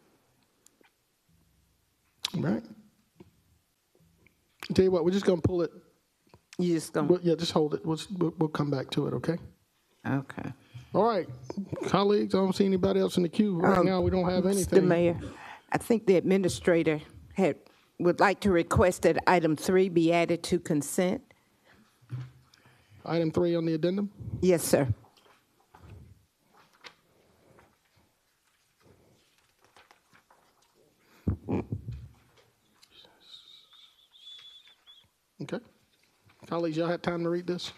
All right. I'll tell you what, we're just going to pull it You just gonna, Well, yeah, just hold it. We'll come back to it, okay? okay. All right, colleagues, I don't see anybody else in the queue. Right now, we don't have Mr. anything. Mayor, I think the administrator would like to request that item 3 be added to consent. Item 3 on the addendum? Yes, sir. Okay. Colleagues, y'all had time to read this?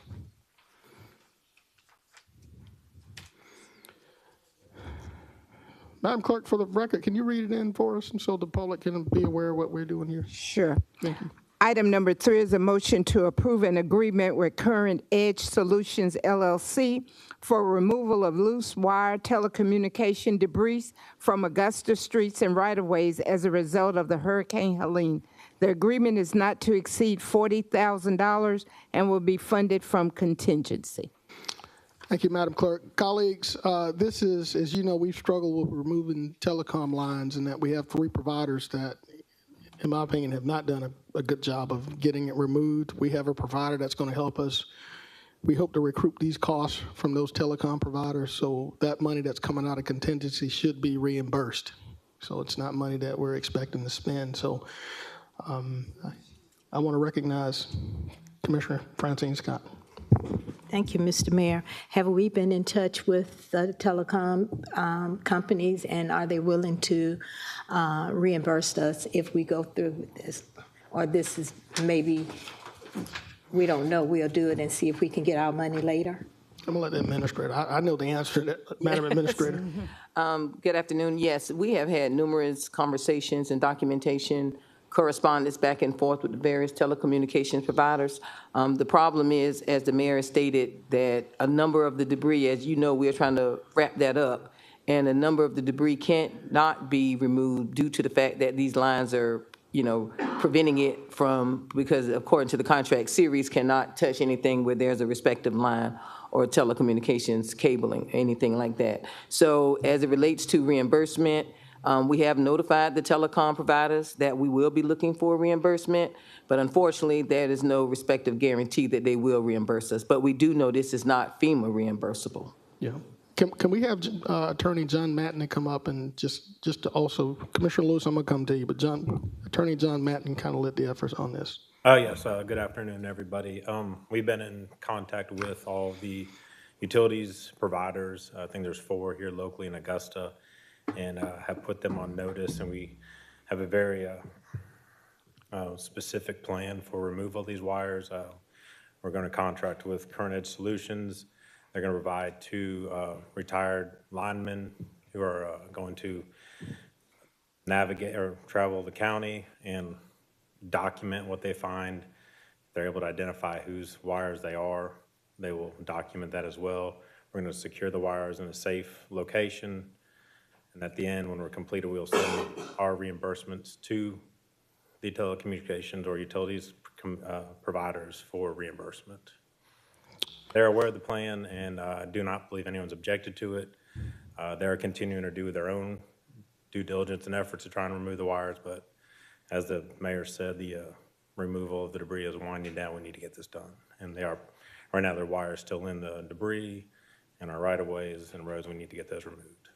Madam Clerk, for the record, can you read it in for us and so the public can be aware of what we're doing here? Sure. Thank you. Item number 3 is a motion to approve an agreement with Current Edge Solutions LLC for removal of loose wire telecommunication debris from Augusta streets and right-of-ways as a result of the Hurricane Helene. The agreement is not to exceed $40,000 and will be funded from contingency. Thank you, Madam Clerk. Colleagues, this is, as you know, we've struggled with removing telecom lines and that we have 3 providers that, in my opinion, have not done a good job of getting it removed. We have a provider that's going to help us. We hope to recoup these costs from those telecom providers, so that money that's coming out of contingency should be reimbursed. So it's not money that we're expecting to spend. So I want to recognize Commissioner Francine Scott. Thank you, Mr. Mayor. Have we been in touch with the telecom companies, and are they willing to reimburse us if we go through with this? Or this is maybe, we don't know, we'll do it and see if we can get our money later? I'm going to let the administrator, I know the answer to that, Madam Administrator. Good afternoon. Yes, we have had numerous conversations and documentation correspondence back and forth with the various telecommunications providers. The problem is, as the mayor stated, that a number of the debris, as you know, we are trying to wrap that up, and a number of the debris can't not be removed due to the fact that these lines are, preventing it from, because according to the contract, Series cannot touch anything where there's a respective line or telecommunications cabling, anything like that. So as it relates to reimbursement, we have notified the telecom providers that we will be looking for reimbursement, but unfortunately, there is no respective guarantee that they will reimburse us. But we do know this is not FEMA reimbursable. Yeah. Can we have Attorney John Matten to come up and just to also, Commissioner Lewis, I'm going to come to you, but Attorney John Matten kind of led the efforts on this. Yes, good afternoon, everybody. We've been in contact with all the utilities providers. I think there's 4 here locally in Augusta, and have put them on notice, and we have a very specific plan for removal of these wires. We're going to contract with Current Edge Solutions. They're going to provide 2 retired linemen who are going to navigate or travel the county and document what they find. If they're able to identify whose wires they are, they will document that as well. We're going to secure the wires in a safe location. And at the end, when we're completed, we'll send our reimbursements to the telecommunications or utilities providers for reimbursement. They're aware of the plan and do not believe anyone's objected to it. They're continuing to do their own due diligence and efforts to try and remove the wires, but as the mayor said, the removal of the debris is winding down. We need to get this done. And they are, right now, their wires still in the debris and our right-of-ways and roads. We need to get those removed.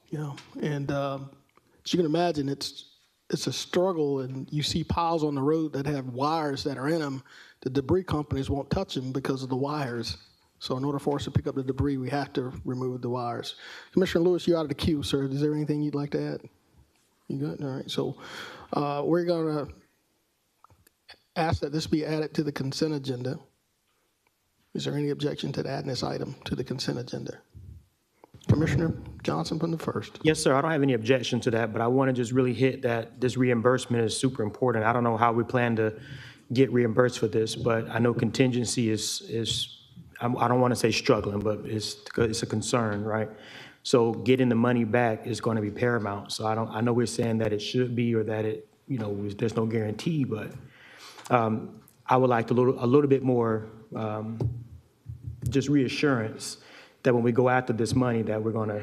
Yeah, and as you can imagine, it's a struggle, and you see piles on the road that have wires that are in them. The debris companies won't touch them because of the wires. So in order for us to pick up the debris, we have to remove the wires. Commissioner Lewis, you're out of the queue, sir. Is there anything you'd like to add? You good? All right. So we're going to ask that this be added to the consent agenda. Is there any objection to adding this item to the consent agenda? Commissioner Johnson from the first. Yes, sir. I don't have any objection to that, but I want to just really hit that this reimbursement is super important. I don't know how we plan to get reimbursed for this, but I know contingency is I don't want to say struggling, but it's a concern, right? So getting the money back is going to be paramount. So I know we're saying that it should be or that it, there's no guarantee, but I would like a little bit more just reassurance that when we go after this money, that we're going to,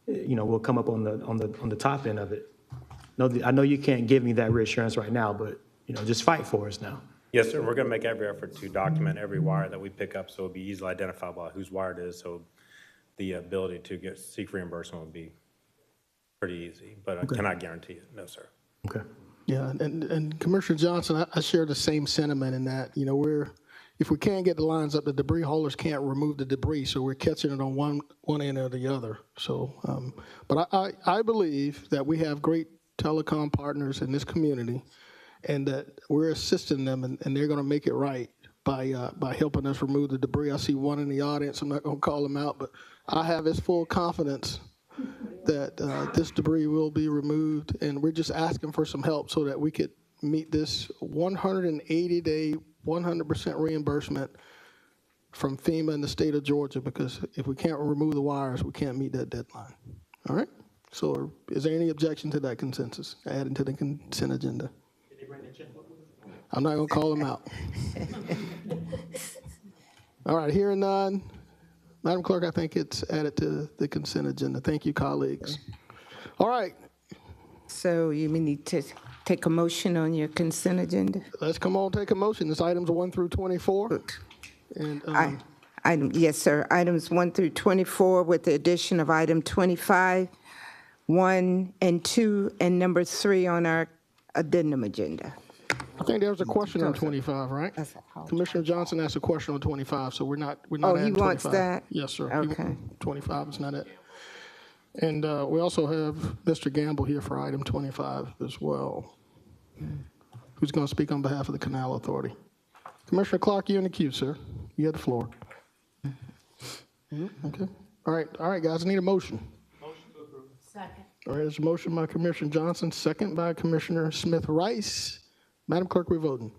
we'll come up on the top end of it. No, I know you can't give me that reassurance right now, but just fight for us now. Yes, sir. We're going to make every effort to document every wire that we pick up, so it'll be easily identifiable whose wire it is. So the ability to seek reimbursement would be pretty easy, but I cannot guarantee it. No, sir. Okay. Yeah, and Commissioner Johnson, I share the same sentiment in that, if we can't get the lines up, the debris haulers can't remove the debris, so we're catching it on one end or the other. So, but I believe that we have great telecom partners in this community, and that we're assisting them, and they're going to make it right by helping us remove the debris. I see one in the audience. I'm not going to call him out, but I have his full confidence that this debris will be removed, and we're just asking for some help so that we could meet this 180-day, 100% reimbursement from FEMA in the state of Georgia, because if we can't remove the wires, we can't meet that deadline. All right? So is there any objection to that consensus, adding to the consent agenda? I'm not going to call them out. All right, hearing none. Madam Clerk, I think it's added to the consent agenda. Thank you, colleagues. All right. So you need to take a motion on your consent agenda? Let's come on, take a motion. It's items 1 through 24. And Yes, sir. Items 1 through 24 with the addition of item 25, 1 and 2, and number 3 on our addendum agenda. I think there was a question on 25, right? Commissioner Johnson asked a question on 25, so we're not Oh, adding he 25. wants that? Yes, sir. Okay. 25 is not it. And we also have Mr. Gamble here for item 25 as well, who's going to speak on behalf of the Canal Authority. Commissioner Clark, you're in the queue, sir. You have the floor. Okay. All right, guys, I need a motion. Motion to approve. Second. All right, there's a motion by Commissioner Johnson, second by Commissioner Smith-Rice. Madam Clerk, we're voting.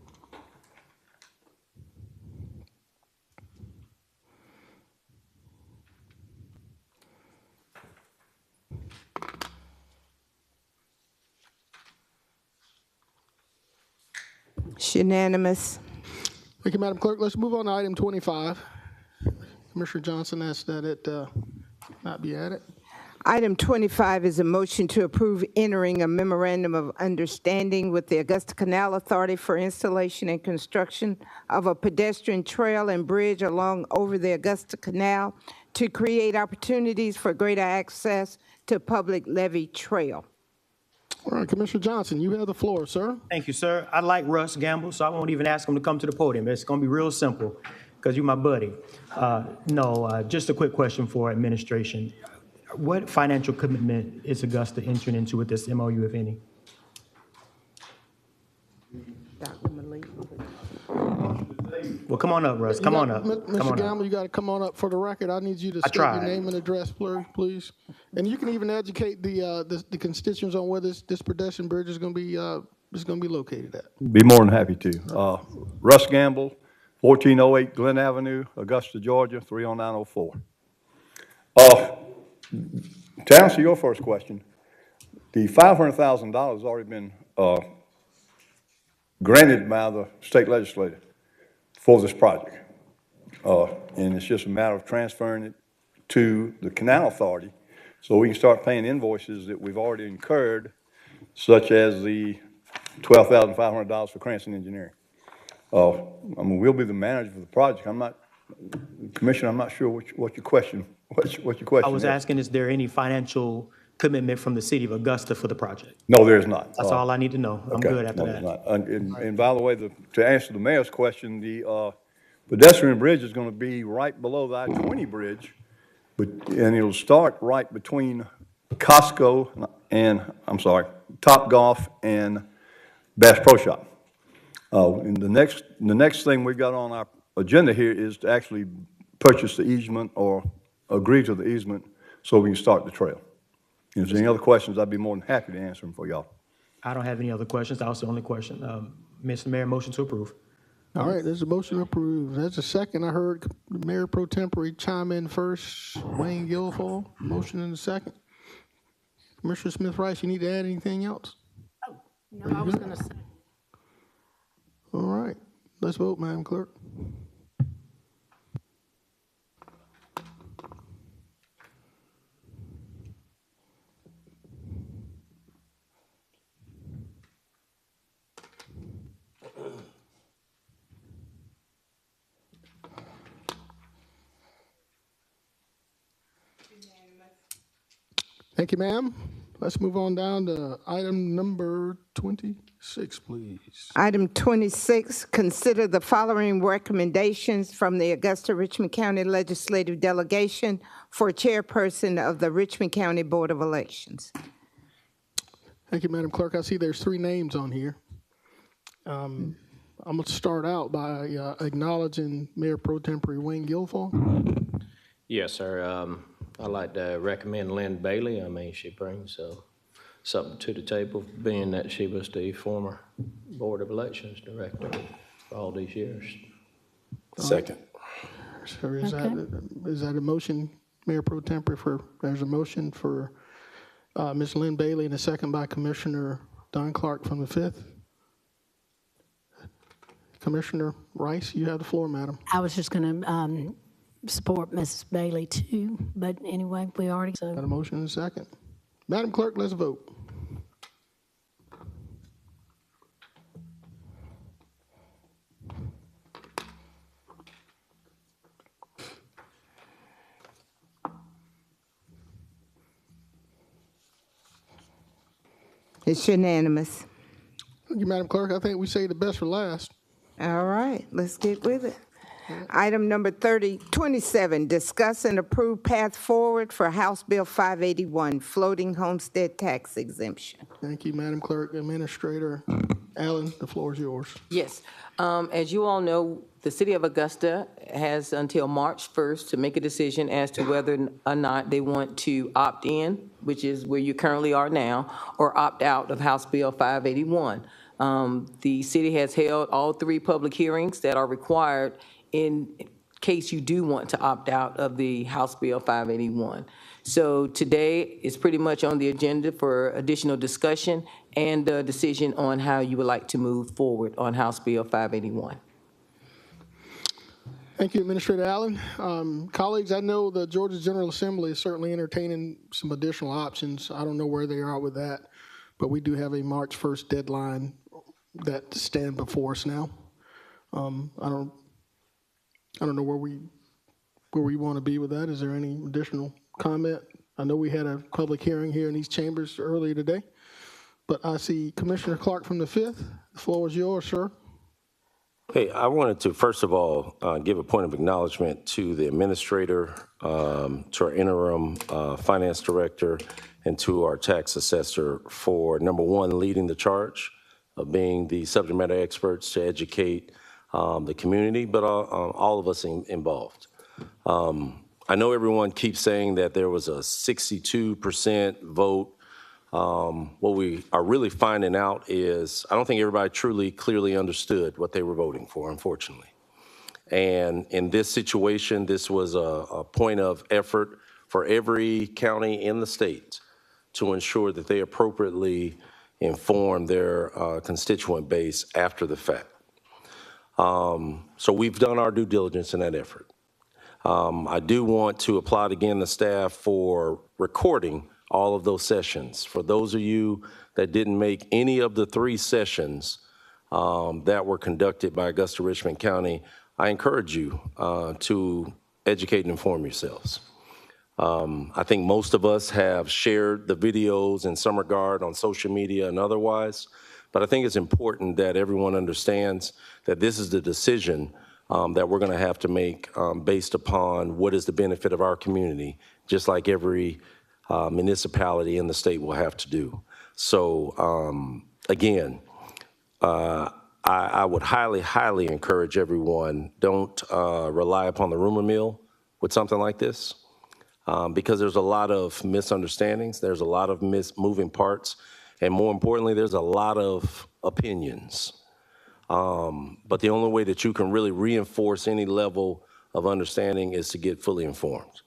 It's unanimous. Thank you, Madam Clerk. Let's move on to item 25. Commissioner Johnson asked that it not be added. Item 25 is a motion to approve entering a memorandum of understanding with the Augusta Canal Authority for installation and construction of a pedestrian trail and bridge along over the Augusta Canal to create opportunities for greater access to public levee trail. All right, Commissioner Johnson, you have the floor, sir. Thank you, sir. I like Russ Gamble, so I won't even ask him to come to the podium. It's going to be real simple because you're my buddy. Just a quick question for administration. What financial commitment is Augusta entering into with this MOU, if any? Well, come on up, Russ. Come on up. Mr. Gamble, you got to come on up. For the record, I need you to state your name and address, please. And you can even educate the constituents on where this pedestrian bridge is going to be located at. Be more than happy to. Russ Gamble, 1408 Glen Avenue, Augusta, Georgia, 30904. To answer your first question, the $500,000 has already been granted by the state legislature for this project. And it's just a matter of transferring it to the Canal Authority so we can start paying invoices that we've already incurred, such as the $12,500 for Cranston Engineering. We'll be the manager of the project. Commissioner, I'm not sure what your question I was asking, is there any financial commitment from the city of Augusta for the project? No, there is not. That's all I need to know. I'm good after that. Not. And by the way, to answer the mayor's question, the pedestrian bridge is going to be right below the I-20 bridge, and it'll start right between Costco and, Topgolf and Bass Pro Shop. And the next thing we've got on our agenda here is to actually purchase the easement or agree to the easement so we can start the trail. If there's any other questions, I'd be more than happy to answer them for y'all. I don't have any other questions. That was the only question. Mr. Mayor, motion to approve. All right, there's a motion to approve. There's a second. I heard Mayor Pro Tempore chime in first. Wayne Guilfoyle, motion in the second. Commissioner Smith-Rice, you need to add anything else? No, I was going to say. All right, let's vote, Madam Clerk. Thank you, ma'am. Let's move on down to item number 26, please. Item 26, consider the following recommendations from the Augusta Richmond County Legislative Delegation for chairperson of the Richmond County Board of Elections. Thank you, Madam Clerk. I see there's 3 names on here. I'm going to start out by acknowledging Mayor Pro Tempore Wayne Guilfoyle. Yes, sir. I'd like to recommend Lynn Bailey. I mean, she brings something to the table, being that she was the former Board of Elections Director for all these years. Second. So is that a motion, Mayor Pro Tempore, there's a motion for Ms. Lynn Bailey and a second by Commissioner Don Clark from the 5th. Commissioner Rice, you have the floor, madam. I was just going to support Mrs. Bailey too, but anyway, we already. Got a motion and a second. Madam Clerk, let's vote. It's unanimous. Thank you, Madam Clerk. I think we say the best for last. All right, let's get with it. Item number 27, discuss and approve path forward for House Bill 581, floating homestead tax exemption. Thank you, Madam Clerk. Administrator Allen, the floor is yours. Yes. As you all know, the city of Augusta has until March 1st to make a decision as to whether or not they want to opt in, which is where you currently are now, or opt out of House Bill 581. The city has held all 3 public hearings that are required in case you do want to opt out of the House Bill 581. So today is pretty much on the agenda for additional discussion and a decision on how you would like to move forward on House Bill 581. Thank you, Administrator Allen. Colleagues, I know the Georgia General Assembly is certainly entertaining some additional options. I don't know where they are with that, but we do have a March 1st deadline that stand before us now. I don't know where we want to be with that. Is there any additional comment? I know we had a public hearing here in these chambers earlier today, but I see Commissioner Clark from the 5th. The floor is yours, sir. Hey, I wanted to, first of all, give a point of acknowledgement to the administrator, to our interim finance director, and to our tax assessor for, number one, leading the charge of being the subject matter experts to educate the community, but all of us involved. I know everyone keeps saying that there was a 62% vote. What we are really finding out is I don't think everybody truly clearly understood what they were voting for, unfortunately. And in this situation, this was a point of effort for every county in the state to ensure that they appropriately inform their constituent base after the fact. So we've done our due diligence in that effort. I do want to applaud again the staff for recording all of those sessions. For those of you that didn't make any of the 3 sessions that were conducted by Augusta Richmond County, I encourage you to educate and inform yourselves. I think most of us have shared the videos in some regard on social media and otherwise, but I think it's important that everyone understands that this is the decision that we're going to have to make based upon what is the benefit of our community, just like every municipality in the state will have to do. So again, I would highly, highly encourage everyone, don't rely upon the rumor mill with something like this, because there's a lot of misunderstandings, there's a lot of moving parts, and more importantly, there's a lot of opinions. But the only way that you can really reinforce any level of understanding is to get fully informed.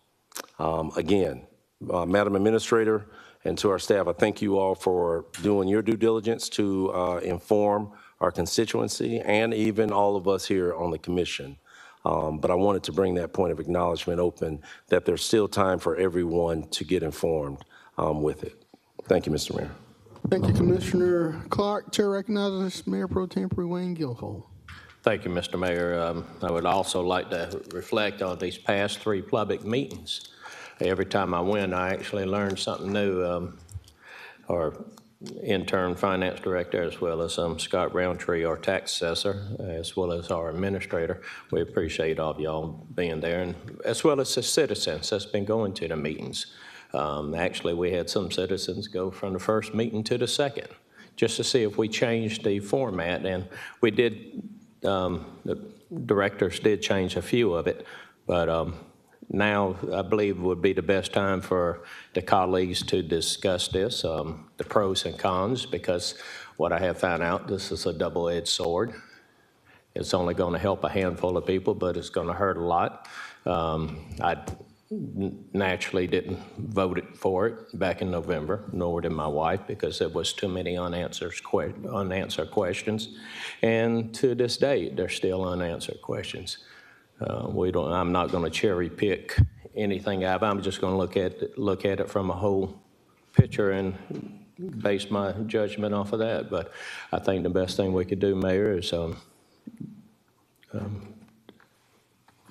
Again, Madam Administrator, and to our staff, I thank you all for doing your due diligence to inform our constituency and even all of us here on the commission. But I wanted to bring that point of acknowledgement open that there's still time for everyone to get informed with it. Thank you, Mr. Mayor. Thank you, Commissioner Clark. Chair recognizes Mayor Pro Tempore Wayne Guilfoyle. Thank you, Mr. Mayor. I would also like to reflect on these past 3 public meetings every time I went, I actually learned something new. Our intern finance director, as well as Scott Roundtree, our tax assessor, as well as our administrator. We appreciate all of y'all being there, and as well as the citizens that's been going to the meetings. Actually, we had some citizens go from the first meeting to the second, just to see if we changed the format, and we did. The directors did change a few of it, but now I believe would be the best time for the colleagues to discuss this, the pros and cons, because what I have found out, this is a double-edged sword. It's only going to help a handful of people, but it's going to hurt a lot. I naturally didn't vote for it back in November, nor did my wife, because there was too many unanswered questions. And to this day, there's still unanswered questions. I'm not going to cherry pick anything out. I'm just going to look at it from a whole picture and base my judgment off of that. But I think the best thing we could do, Mayor, is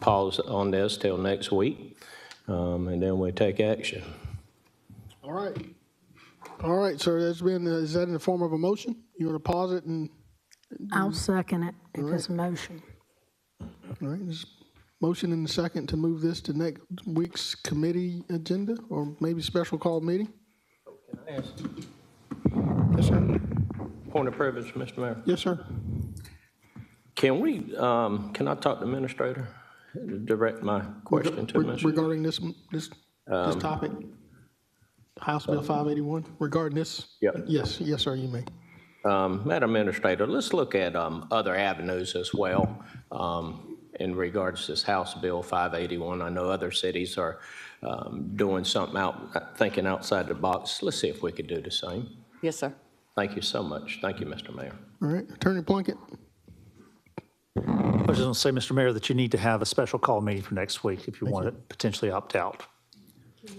pause on this till next week, and then we take action. All right. All right, sir, is that in the form of a motion? You want to pause it and? I'll second it if All it's a motion. All right, there's motion and a second to move this to next week's committee agenda, or maybe special call meeting? Can I ask? Yes, sir. Point of privilege, Mr. Mayor. Yes, sir. Can I talk to the administrator? Direct my question to the administrator. Regarding this topic, House Bill 581, regarding this? Yep. Yes, sir, you may. Madam Administrator, let's look at other avenues as well in regards to this House Bill 581. I know other cities are doing something thinking outside the box. Let's see if we could do the same. Yes, sir. Thank you so much. Thank you, Mr. Mayor. All right, Attorney Plunkett. I was just going to say, Mr. Mayor, that you need to have a special call meeting for next week if you want to potentially opt out. I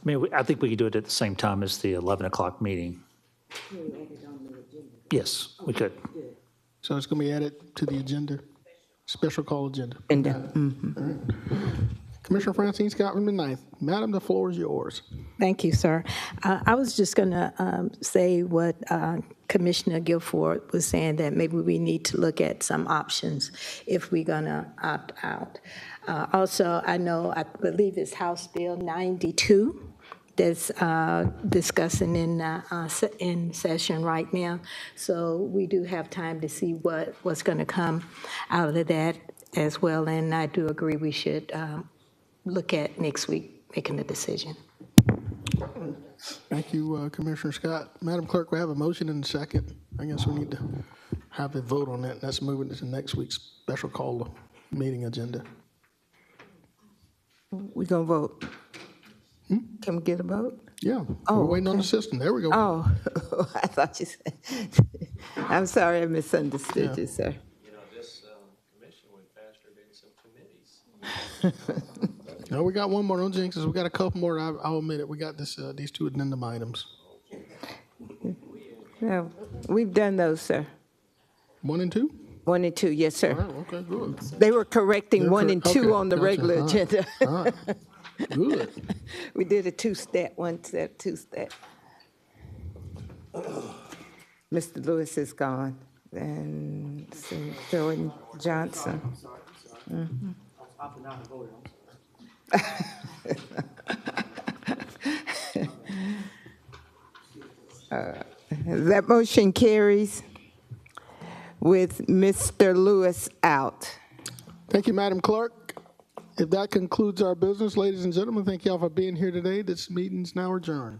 mean, I think we could do it at the same time as the 11 o'clock meeting. Yes, we could. So it's going to be added to the agenda, special call agenda. All right. Commissioner Francine Scott from the 9th. Madam, the floor is yours. Thank you, sir. I was just going to say what Commissioner Guilford was saying, that maybe we need to look at some options if we're going to opt out. Also, I believe it's House Bill 92 that's discussing in session right now. So we do have time to see what's going to come out of that as well. And I do agree we should look at next week making a decision. Thank you, Commissioner Scott. Madam Clerk, we have a motion and a second. I guess we need to have a vote on that. That's moving to next week's special call meeting agenda. We gonna vote? Can we get a vote? Yeah, Oh, we're waiting on the system. There we go. Oh, I thought you said, I'm sorry, I misunderstood you, sir. You know, this commission went faster than some committees. No, we got one more. Don't jinx us. We got a couple more. I'll admit it. We got these two addendum items. No, we've done those, sir. 1 and 2? 1 and 2, yes, sir. All right, okay, good. They were correcting 1 and 2 on the gotcha. regular All right. agenda. All right. Good. We did a two-step, two-step. Mr. Lewis is gone, and Jordan Johnson. That motion carries with Mr. Lewis out. Thank you, Madam Clerk. If that concludes our business, ladies and gentlemen, thank you all for being here today. This meeting's now adjourned.